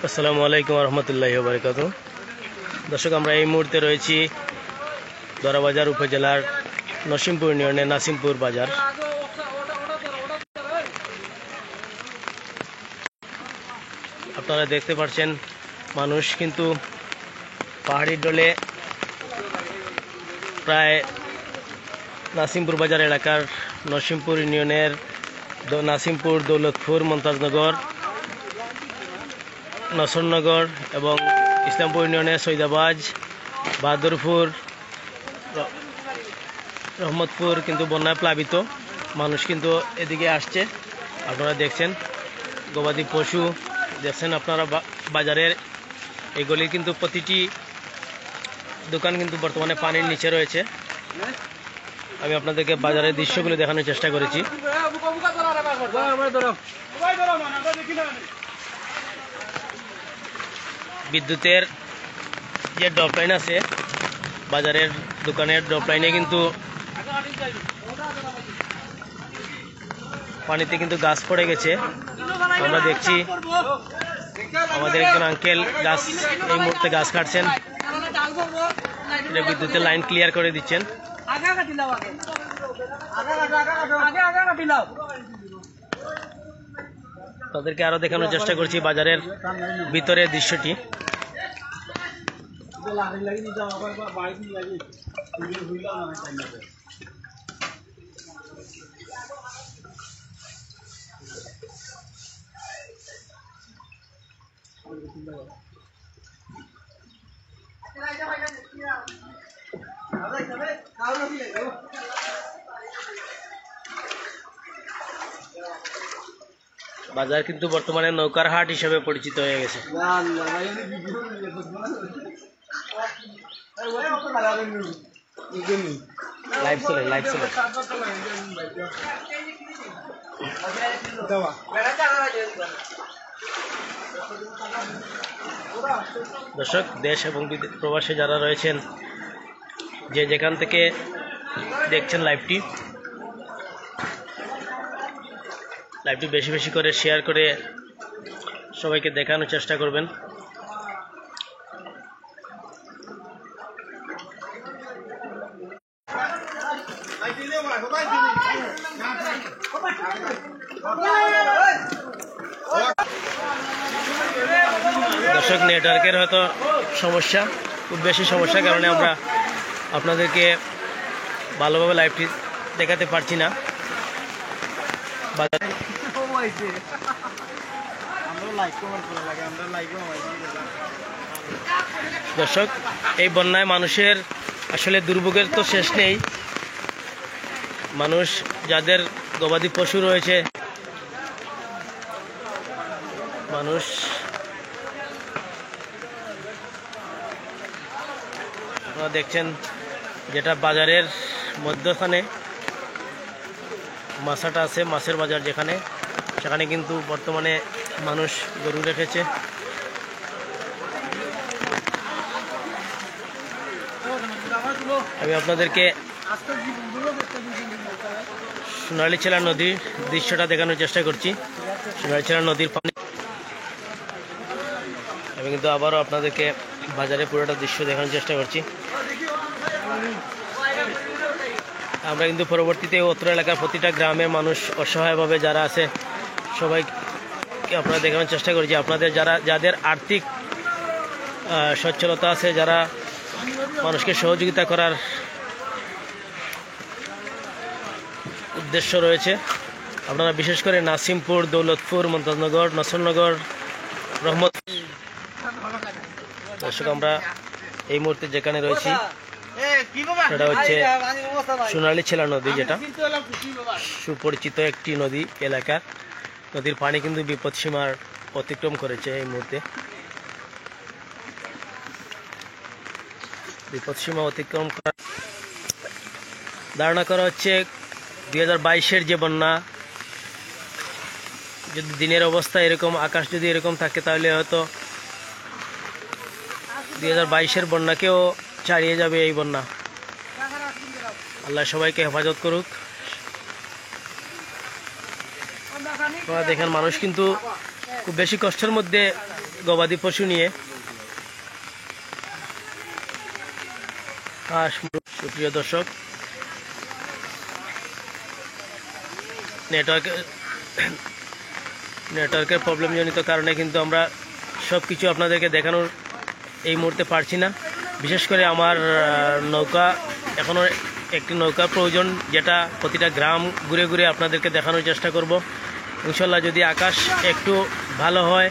আসসালামু আলাইকুম রহমতুল্লাহি ওয়া বারাকাতুহু। দর্শক, আমরা এই মুহূর্তে রয়েছি দরাবাজার উপজেলার নসিমপুর ইউনিয়নের নাসিমপুর বাজার। আপনারা দেখতে পাচ্ছেন মানুষ কিন্তু পাহাড়ি ডলে প্রায় নাসিমপুর বাজার এলাকার নসিমপুর ইউনিয়নের নাসিমপুর, দৌলতপুর, মমতাজনগর, নসরনগর এবং ইসলামপুর ইউনিয়নের সৈদাবাজ, বাহাদুরপুর, রহমতপুর কিন্তু বন্যায় প্লাবিত। মানুষ কিন্তু এদিকে আসছে। আপনারা দেখছেন গবাদি পশু দেখছেন আপনারা বাজারের এগুলি কিন্তু প্রতিটি দোকান কিন্তু বর্তমানে পানির নিচে রয়েছে। আমি আপনাদেরকে বাজারের দৃশ্যগুলো দেখানোর চেষ্টা করেছি। বিদ্যুতের যে ড্রপ লাইন আছে বাজারের দোকানের ড্রপ লাইনে কিন্তু পানিতে কিন্তু গাছ পড়ে গেছে। আমরা দেখছি আমাদের একজন আঙ্কেল গাছ এই মুহূর্তে গাছ কাটছেন, বিদ্যুতের লাইন ক্লিয়ার করে দিচ্ছেন। তাদেরকে আরো দেখানোর চেষ্টা করছি বাজারের ভিতরের দৃশ্যটি। বাজার কিন্তু বর্তমানে নৌকার হাট হিসেবে পরিচিত হয়ে গেছে। লাইভ চলে দর্শক, দেশ এবং প্রবাসে যারা রয়েছেন, যে যেখান থেকে দেখছেন লাইভটি বেশি বেশি করে শেয়ার করে সবাইকে দেখানোর চেষ্টা করবেন। দর্শক, নেটওয়ার্কের হয়তো সমস্যা, খুব বেশি সমস্যার কারণে আমরা আপনাদেরকে ভালোভাবে লাইভটি দেখাতে পারছি না। দর্শক, এই বন্যায় মানুষের আসলে দুর্ভোগের তো শেষ নেই। মানুষ যাদের গবাদি পশু রয়েছে, মানুষ আপনারা দেখছেন যেটা বাজারের মধ্যখানে মাছাটা আছে, মাছের বাজার যেখানে, সেখানে কিন্তু বর্তমানে মানুষ গরু রেখেছে। আমি আপনাদেরকে সোনালীছেলা নদীর দৃশ্যটা দেখানোর চেষ্টা করছি। সোনালীছেলা নদীর পানি আমি কিন্তু আবারও আপনাদেরকে বাজারে পুরোটা দৃশ্য দেখানোর চেষ্টা করছি। আমরা কিন্তু পরবর্তীতে অত্র এলাকার প্রতিটা গ্রামের মানুষ অসহায়ভাবে যারা আছে সবাইকে আপনারা দেখানোর চেষ্টা করেছি। আপনাদের যাদের আর্থিক সচ্ছলতা আছে, যারা মানুষকে সহযোগিতা করার উদ্দেশ্য রয়েছে, আপনারা বিশেষ করে নাসিমপুর, দৌলতপুর, মমতাজনগর, নসরনগর, রহমত। দর্শক, আমরা এই মুহূর্তে যেখানে রয়েছি সেটা হচ্ছে সোনালীছেলা নদী, যেটা সুপরিচিত একটি নদী এলাকার। নদীর পানি কিন্তু বিপদসীমার অতিক্রম করেছে। এই মুহূর্তে বিপদসীমা অতিক্রম করার ধারণা করা হচ্ছে 2022-এর যে বন্যা, যদি দিনের অবস্থা এরকম, আকাশ যদি এরকম থাকে, তাহলে হয়তো 2022-এর বন্যাকেও ছাড়িয়ে যাবে এই বন্যা। আল্লাহ সবাইকে হেফাজত করুক। আপনারা দেখেন মানুষ কিন্তু খুব বেশি কষ্টের মধ্যে গবাদি পশু নিয়ে। সুপ্রিয় দর্শক, নেটওয়ার্কের প্রবলেমজনিত কারণে কিন্তু আমরা সব কিছু আপনাদেরকে দেখানোর এই মুহূর্তে পারছি না। বিশেষ করে আমার নৌকা, এখনও একটি নৌকা প্রয়োজন, যেটা প্রতিটা গ্রাম ঘুরে ঘুরে আপনাদেরকে দেখানোর চেষ্টা করব। ইনশাল্লাহ যদি আকাশ একটু ভালো হয়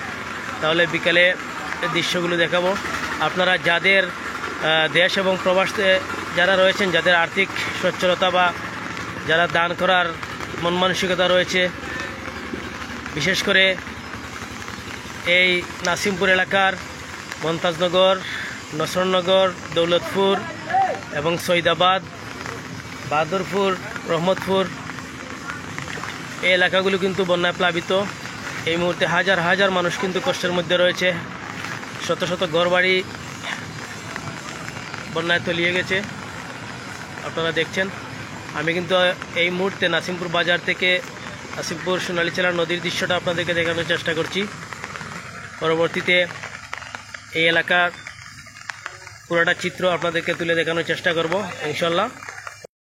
তাহলে বিকেলে দৃশ্যগুলো দেখাবো। আপনারা যাদের দেশ এবং প্রবাসে যারা রয়েছেন, যাদের আর্থিক সচ্ছলতা বা যারা দান করার মন মানসিকতা রয়েছে, বিশেষ করে এই নাসিমপুর এলাকার মমতাজনগর, নসরনগর, দৌলতপুর এবং সৈদাবাদ, বাহাদুরপুর, রহমতপুর, এই এলাকাগুলো কিন্তু বন্যায় প্লাবিত। এই মুহূর্তে হাজার হাজার মানুষ কিন্তু কষ্টের মধ্যে রয়েছে। শত শত ঘরবাড়ি বন্যায় তলিয়ে গেছে, আপনারা দেখছেন। আমি কিন্তু এই মুহূর্তে নাসিমপুর বাজার থেকে নাসিমপুর সোনালীচালা নদীর দৃশ্যটা আপনাদেরকে দেখানোর চেষ্টা করছি। পরবর্তীতে এই এলাকার পুরোটা চিত্র আপনাদেরকে তুলে দেখানোর চেষ্টা করব ইনশাল্লাহ।